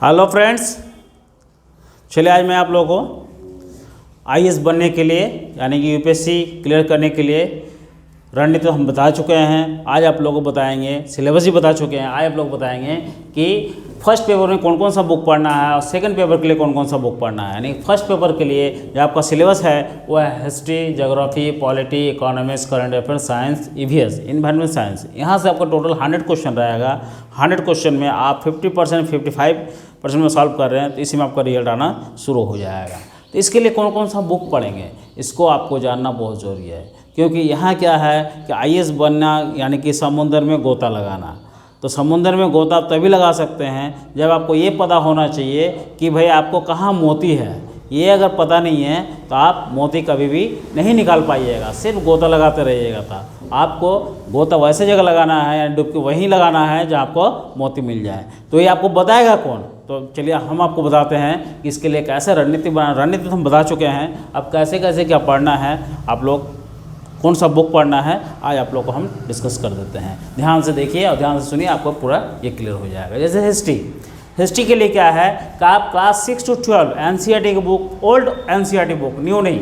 Hello friends, चलिए आज मैं आप लोगों को आईएएस बनने के लिए यानी कि यूपीएससी क्लियर करने के लिए रणनीति तो हम बता चुके हैं। आज आप लोगों को बताएंगे, सिलेबस भी बता चुके हैं। आज आप लोग बताएंगे कि फर्स्ट पेपर में कौन कौन सा बुक पढ़ना है और सेकंड पेपर के लिए कौन कौन सा बुक पढ़ना है। यानी फर्स्ट पेपर के लिए जो आपका सिलेबस है वो है history, geography, polity, economics, current affairs, science, EVS, environment science. यहाँ से आपका टोटल 100 क्वेश्चन रहेगा। 100 क्वेश्चन में आप 50% 55% में सॉल्व कर रहे हैं तो इसी में आपका रिजल्ट आना शुरू हो जाएगा। तो इसके लिए कौन कौन सा बुक पढ़ेंगे इसको आपको जानना बहुत ज़रूरी है, क्योंकि यहाँ क्या है कि आईएएस बनना यानी कि समुद्र में गोता लगाना। तो समुद्र में गोता आप तभी लगा सकते हैं जब आपको ये पता होना चाहिए कि भाई आपको कहाँ मोती है। ये अगर पता नहीं है तो आप मोती कभी भी नहीं निकाल पाइएगा, सिर्फ गोता लगाते रहिएगा। था आपको गोता वैसे जगह लगाना है यानी डुबकी वहीं लगाना है जहाँ आपको मोती मिल जाए। तो ये आपको बताएगा कौन? तो चलिए हम आपको बताते हैं कि इसके लिए कैसे रणनीति बना। रणनीति तो हम बता चुके हैं, अब कैसे कैसे क्या पढ़ना है, आप लोग कौन सा बुक पढ़ना है, आज आप लोग को हम डिस्कस कर देते हैं। ध्यान से देखिए और ध्यान से सुनिए, आपको पूरा ये क्लियर हो जाएगा। जैसे हिस्ट्री के लिए क्या है कि आप क्लास 6 to 12 एनसीईआरटी की book, old NCERT book, new नहीं,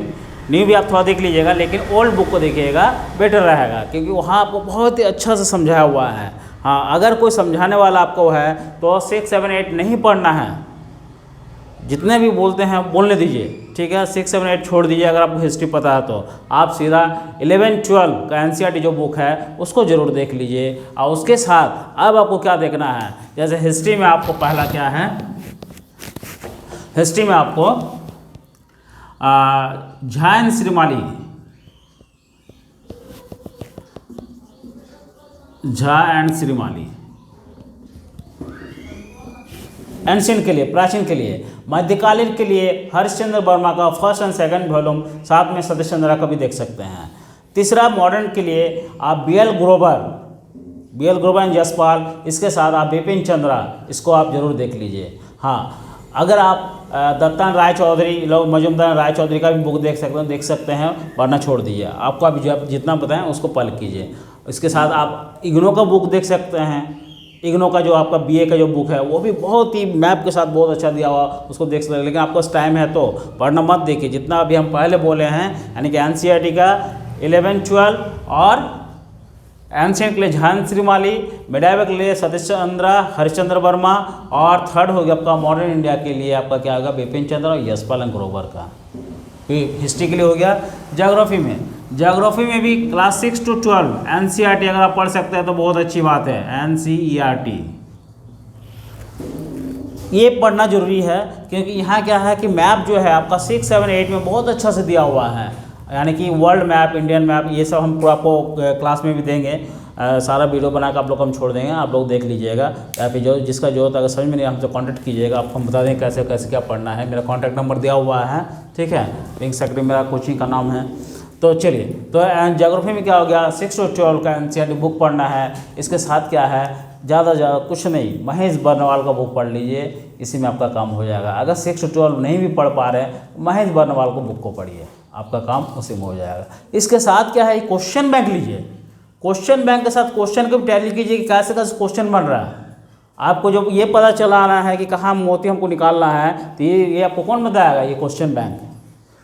न्यू भी आप थोड़ा देख लीजिएगा लेकिन ओल्ड बुक को देखिएगा, बेटर रहेगा, क्योंकि वहाँ आपको बहुत ही अच्छा से समझाया हुआ है। हाँ, अगर कोई समझाने वाला आपको है तो 6, 7, 8 नहीं पढ़ना है। जितने भी बोलते हैं बोलने दीजिए, ठीक है। 6, 7, 8 छोड़ दीजिए। अगर आपको हिस्ट्री पता है तो आप सीधा 11, 12 का एनसीईआरटी जो बुक है उसको ज़रूर देख लीजिए। और उसके साथ अब आपको क्या देखना है, जैसे हिस्ट्री में आपको पहला क्या है, हिस्ट्री में आपको Jha and Shrimali, Jha and Shrimali ancient के लिए, प्राचीन के लिए। मध्यकालीन के लिए हरिश्चंद्र वर्मा का फर्स्ट एंड सेकंड वॉल्यूम, साथ में सतीश चंद्रा का भी देख सकते हैं। तीसरा मॉडर्न के लिए आप बीएल ग्रोवर एंड जसपाल, इसके साथ आप बिपिन चंद्रा, इसको आप जरूर देख लीजिए। हाँ, अगर आप दत्तान राय चौधरी, लोग मजूमदार राय चौधरी का भी बुक देख सकते हैं, पढ़ना छोड़ दीजिए। आपको अभी जो जितना बताएं उसको पढ़ कीजिए। इसके साथ आप इग्नो का बुक देख सकते हैं। इग्नो का जो आपका बीए का जो बुक है वो भी बहुत ही मैप के साथ बहुत अच्छा दिया हुआ, उसको देख सकते हैं। लेकिन आपको टाइम है तो पढ़ना मत देखिए। जितना अभी हम पहले बोले हैं यानी कि एनसीईआरटी का 11, 12 और एंशिएंट के लिए झा एंड श्रीमाली, मिडाइवल के लिए सतीश चंद्रा, हरिश्चंद्र वर्मा, और थर्ड हो गया आपका मॉडर्न इंडिया के लिए आपका क्या होगा, बिपिन चंद्र और यशपाल एंड ग्रोवर का। हिस्ट्री के लिए हो गया। ज्योग्राफी में भी क्लास 6 to 12 एनसीईआरटी अगर आप पढ़ सकते हैं तो बहुत अच्छी बात है। एनसीईआरटी ये पढ़ना जरूरी है, क्योंकि यहाँ क्या है कि मैप जो है आपका 6, 7, 8 में बहुत अच्छा से दिया हुआ है। यानी कि वर्ल्ड मैप, इंडियन मैप, ये सब हम पूरा आपको क्लास में भी देंगे। सारा वीडियो बना कर आप लोग हम छोड़ देंगे, आप लोग देख लीजिएगा। या फिर जो जिसका जो अगर समझ में नहीं हमसे कांटेक्ट कीजिएगा, आपको हम बता दें कैसे कैसे क्या पढ़ना है। मेरा कांटेक्ट नंबर दिया हुआ है, ठीक है। पिंक सेक्रेटरी मेरा कोचिंग का नाम है। तो चलिए, तो ज्योग्राफी में क्या हो गया, 6 to 12 का एनसीईआरटी बुक पढ़ना है। इसके साथ क्या है, ज़्यादा कुछ नहीं, महेश बर्नवाल का बुक पढ़ लीजिए, इसी में आपका काम हो जाएगा। अगर 6 to 12 नहीं भी पढ़ पा रहे महेश बर्नवाल को बुक को पढ़िए, आपका काम उसी में हो जाएगा। इसके साथ क्या है, क्वेश्चन बैंक लीजिए। क्वेश्चन बैंक के साथ क्वेश्चन को भी टैली कीजिए कि कैसे कैसे क्वेश्चन बन रहा है। आपको जो ये पता चलाना है कि कहाँ मोती हमको निकालना है, तो ये आपको कौन बताएगा, ये क्वेश्चन बैंक।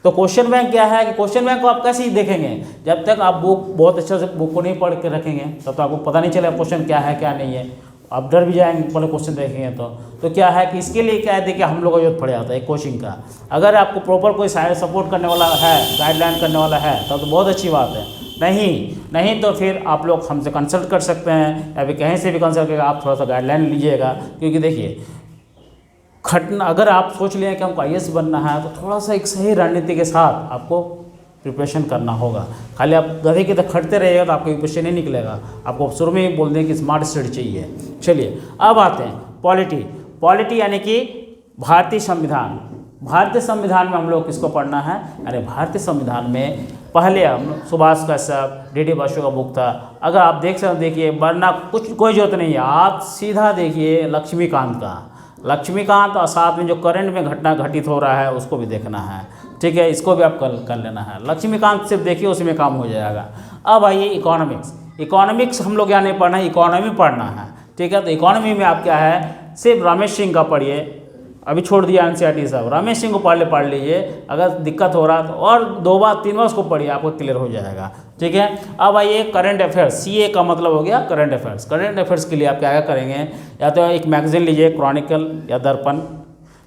तो क्वेश्चन बैंक क्या है कि क्वेश्चन बैंक को आप कैसे ही देखेंगे, जब तक आप बुक बहुत अच्छे से बुक को नहीं पढ़ के रखेंगे तब तक आपको पता नहीं चलेगा क्वेश्चन क्या है क्या नहीं है। आप डर भी जाएंगे पहले क्वेश्चन देखेंगे तो क्या है कि इसके लिए क्या है, देखिए हम लोग का जरूरत पड़ जाता है कोचिंग का। अगर आपको प्रॉपर कोई साइड सपोर्ट करने वाला है, गाइडलाइन करने वाला है तब तो बहुत अच्छी बात है। नहीं तो फिर आप लोग हमसे कंसल्ट कर सकते हैं, या फिर कहीं से भी कंसल्ट करके आप थोड़ा सा गाइडलाइन लीजिएगा। क्योंकि देखिए अगर आप सोच लें कि हमको आईएएस बनना है तो थोड़ा सा एक सही रणनीति के साथ आपको प्रिपरेशन करना होगा। खाली आप गधे की तरह खटते रहिएगा तो आपको यूपीएससी नहीं निकलेगा। आपको शुरू में ही बोल दें कि स्मार्ट स्टडी चाहिए। चलिए अब आते हैं पॉलिटी यानी कि भारतीय संविधान। भारतीय संविधान में हम लोग किसको पढ़ना है, अरे भारतीय संविधान में पहले हम सुभाष कश्यप, डीडी बसु का बुक था। अगर आप देख सकते देखिए, वरना कोई जरूरत नहीं है, आप सीधा देखिए लक्ष्मीकांत का, लक्ष्मीकांत, और साथ में जो करंट में घटना घटित हो रहा है उसको भी देखना है, ठीक है। इसको भी आप कर लेना है। लक्ष्मीकांत सिर्फ देखिए, उसी में काम हो जाएगा। अब आइए इकोनॉमिक्स हम लोग यहाँ नहीं पढ़ना है, इकोनॉमी पढ़ना है, ठीक है। तो इकोनॉमी में आप क्या है, सिर्फ रमेश सिंह का पढ़िए, अभी छोड़ दिया एनसीईआरटी सब, रमेश सिंह को पढ़ लीजिए, अगर दिक्कत हो रहा तो और 2 बार 3 बार उसको पढ़िए, आपको क्लियर हो जाएगा। ठीक है, अब आइए करंट अफेयर्स। सीए का मतलब हो गया करंट अफेयर्स। करंट अफेयर्स के लिए आप क्या क्या करेंगे, या तो एक मैगजीन लीजिए क्रॉनिकल या दर्पण,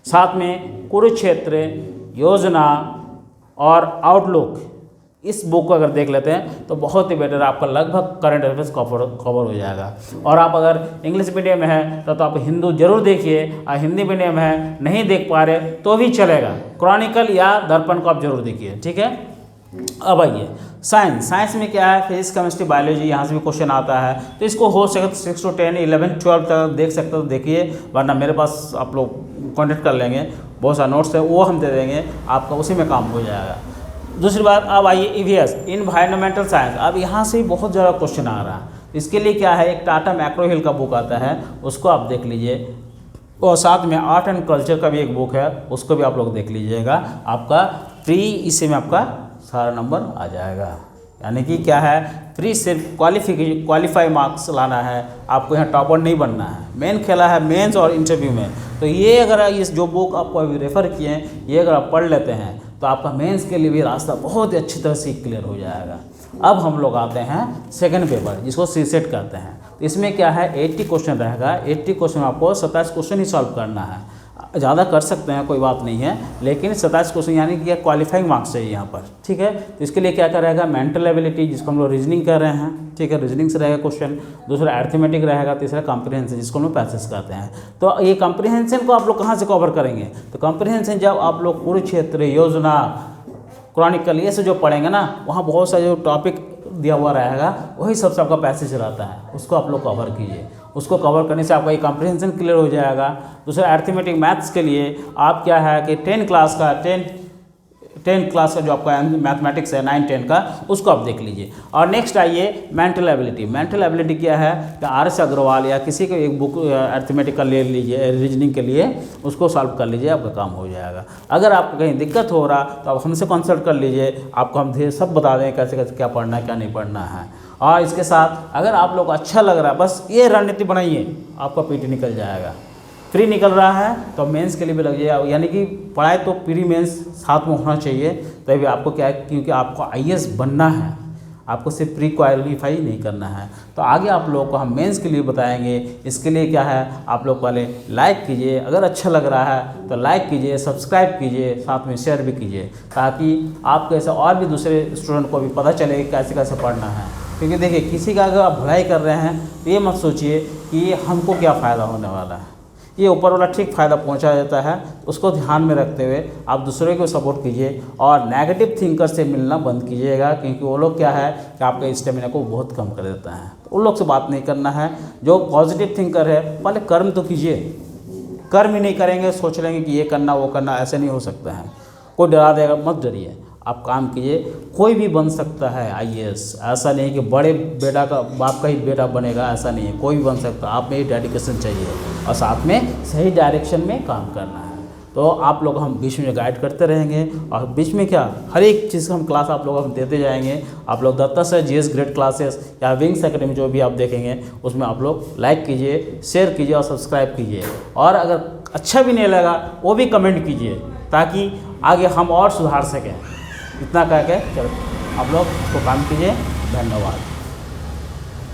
साथ में कुरुक्षेत्र, योजना और आउटलुक, इस बुक को अगर देख लेते हैं तो बहुत ही बेटर, आपका लगभग करंट अफेयर्स कवर हो जाएगा। और आप अगर इंग्लिश मीडियम में है तो आप हिंदू जरूर देखिए, और हिंदी मीडियम है नहीं देख पा रहे तो भी चलेगा, क्रॉनिकल या दर्पण को आप जरूर देखिए। ठीक है, अब आइए साइंस में क्या है, फिजिक्स केमिस्ट्री बायोलॉजी, यहाँ से भी क्वेश्चन आता है, तो इसको हो सके तो 6 to 10 11 12 तक देख सकते हो तो देखिए, वरना मेरे पास आप लोग कॉन्टेक्ट कर लेंगे, बहुत सारे नोट्स है वो हम दे देंगे, आपका उसी में काम हो जाएगा। दूसरी बात, अब आइए ईवीएस, इन्वायरमेंटल साइंस। अब यहाँ से बहुत ज़्यादा क्वेश्चन आ रहा है, इसके लिए क्या है, एक टाटा मैक्रो हिल का बुक आता है, उसको आप देख लीजिए, और साथ में आर्ट एंड कल्चर का भी एक बुक है, उसको भी आप लोग देख लीजिएगा, आपका फ्री इसी में आपका सारा नंबर आ जाएगा। यानी कि क्या है, फ्री सिर्फ क्वालिफाई मार्क्स लाना है, आपको यहाँ टॉपर नहीं बनना है। मेन खेला है मेंस और इंटरव्यू में, तो ये अगर इस जो बुक आपको अभी रेफ़र किए हैं ये अगर आप पढ़ लेते हैं तो आपका मेंस के लिए भी रास्ता बहुत ही अच्छी तरह से क्लियर हो जाएगा। अब हम लोग आते हैं सेकंड पेपर, जिसको सीसेट कहते हैं। तो इसमें क्या है, 80 क्वेश्चन रहेगा, 80 क्वेश्चन आपको 27 क्वेश्चन ही सॉल्व करना है, ज़्यादा कर सकते हैं कोई बात नहीं है, लेकिन 27 क्वेश्चन यानी कि क्वालिफाइंग मार्क्स चाहिए यहाँ पर। ठीक है, तो इसके लिए क्या क्या रहेगा, मेंटल एबिलिटी जिसको हम लोग रीजनिंग कर रहे हैं, ठीक है, रीजनिंग से रहेगा क्वेश्चन, दूसरा अर्थमेटिक रहेगा, तीसरा कॉम्प्रिहेंशन जिसको हम लोग पैसेज कहते हैं। तो ये कॉम्प्रिहेंशन को आप लोग कहाँ से कवर करेंगे, तो कॉम्प्रिहेंशन जब आप लोग कुरुक्षेत्र, योजना, क्रॉनिकल ये से जो पढ़ेंगे ना, वहाँ बहुत सारे जो टॉपिक दिया हुआ रहेगा वही सबसे आपका पैसेज रहता है, उसको आप लोग कवर कीजिए। उसको कवर करने से आपका ये कॉम्प्रिहेंशन क्लियर हो जाएगा। दूसरा अर्थमेटिक मैथ्स के लिए आप क्या है कि 10 क्लास का जो आपका मैथमेटिक्स है 9 10 का, उसको आप देख लीजिए। और नेक्स्ट आइए मेंटल एबिलिटी। मेंटल एबिलिटी क्या है कि RS अग्रवाल या किसी को एक बुक अर्थमेटिक का ले लीजिए, रीजनिंग के लिए उसको सॉल्व कर लीजिए, आपका काम हो जाएगा। अगर आपको कहीं दिक्कत हो रहा तो आप हमसे कंसल्ट कर लीजिए, आपको हम सब बता दें कैसे कैसे क्या पढ़ना है क्या नहीं पढ़ना है। और इसके साथ अगर आप लोग अच्छा लग रहा है, बस ये रणनीति बनाइए, आपका PT निकल जाएगा। प्री निकल रहा है तो मेंस के लिए भी लग जाएगा, यानी कि पढ़ाई तो प्री मेंस साथ में होना चाहिए, तभी आपको क्या है, क्योंकि आपको IAS बनना है, आपको सिर्फ प्री क्वालिफाई नहीं करना है। तो आगे आप लोगों को हम मेंस के लिए बताएंगे। इसके लिए क्या है, आप लोग पहले लाइक कीजिए, अगर अच्छा लग रहा है तो लाइक कीजिए, सब्सक्राइब कीजिए, साथ में शेयर भी कीजिए, ताकि आपको ऐसे और भी दूसरे स्टूडेंट को भी पता चले कि कैसे कैसे पढ़ना है। क्योंकि देखिए, किसी का अगर आप भलाई कर रहे हैं तो ये मत सोचिए कि हमको क्या फ़ायदा होने वाला है, ये ऊपर वाला ठीक फ़ायदा पहुंचा देता है, उसको ध्यान में रखते हुए आप दूसरे को सपोर्ट कीजिए और नेगेटिव थिंकर से मिलना बंद कीजिएगा, क्योंकि वो लोग क्या है कि आपके स्टेमिना को बहुत कम कर देता है। तो उन लोग से बात नहीं करना है। जो पॉजिटिव थिंकर है, पहले कर्म तो कीजिए, कर्म ही नहीं करेंगे, सोच लेंगे कि ये करना वो करना, ऐसे नहीं हो सकता है। कोई डरा देगा, मत डरिए, आप काम कीजिए। कोई भी बन सकता है IAS, ऐसा नहीं कि बड़े बेटा का बाप का ही बेटा बनेगा, ऐसा नहीं है, कोई भी बन सकता है। आप में ही डेडिकेशन चाहिए और साथ में सही डायरेक्शन में काम करना है। तो आप लोग हम बीच में गाइड करते रहेंगे, और बीच में क्या हर एक चीज़ का हम क्लास आप लोग हम देते जाएंगे। आप लोग Datta sir GS grade classes या विंग्स एकेडमी जो भी आप देखेंगे, उसमें आप लोग लाइक कीजिए, शेयर कीजिए और सब्सक्राइब कीजिए। और अगर अच्छा भी नहीं लगा वो भी कमेंट कीजिए, ताकि आगे हम और सुधार सकें। इतना कह के चलो आप लोग इसको काम कीजिए। धन्यवाद।